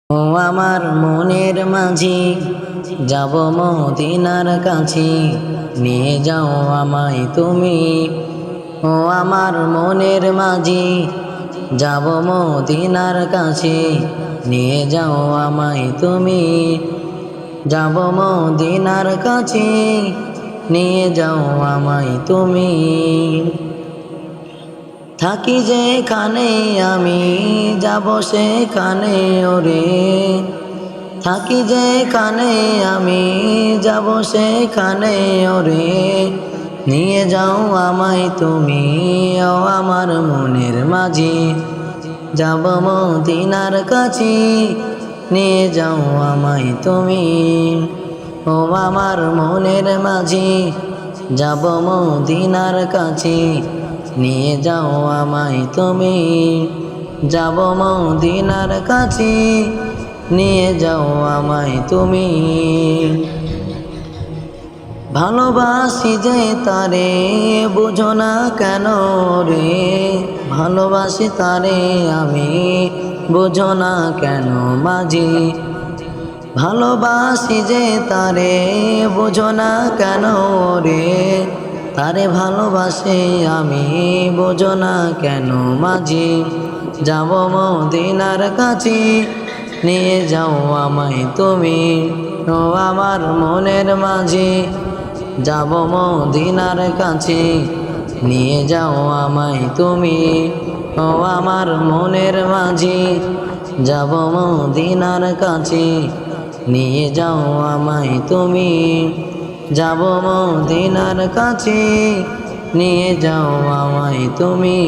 ও আমার মনের মাঝি, যাব মদিনার কাছে, নিয়ে যাও আমায় তুমি। ও আমার মনের মাঝি, যাব মদিনার কাছে, নিয়ে যাও আমায় তুমি। যাব মদিনার কাছে, নিয়ে যাও আমায় তুমি। থাকি যেখানে আমি, যাব সেখানে ওরে। থাকি যেখানে আমি, যাব সেখানে ওরে। নিয়ে যাও আমায় তুমি, ও আমার মনের মাঝি, যাব মদিনার কাছে, নিয়ে যাও আমায় তুমি। ও আমার মনের মাঝি, যাব মদিনার কাছে, নিয়ে যাও আমায় তুমি। যাব মদিনার কাছে, নিয়ে যাও আমায় তুমি। ভালোবাসি যে তারে, বুঝো না কেন রে। ভালোবাসি তারে আমি, বুঝো না কেন মাঝি। ভালোবাসি যে তারে, বুঝো না কেন রে। তারে ভালোবাসি আমি, বুঝো না কেন মাঝি। যাব মদিনার কাছে, নিয়ে যাও আমায় তুমি। ও আমার মনের মাঝি, যাব মদিনার কাছে, নিয়ে যাও আমায় তুমি। ও আমার মনের মাঝি, যাব মদিনার কাছে, নিয়ে যাও আমায় তুমি। যাব মদিনার কাছে, নিয়ে যাও আমায় তুমি।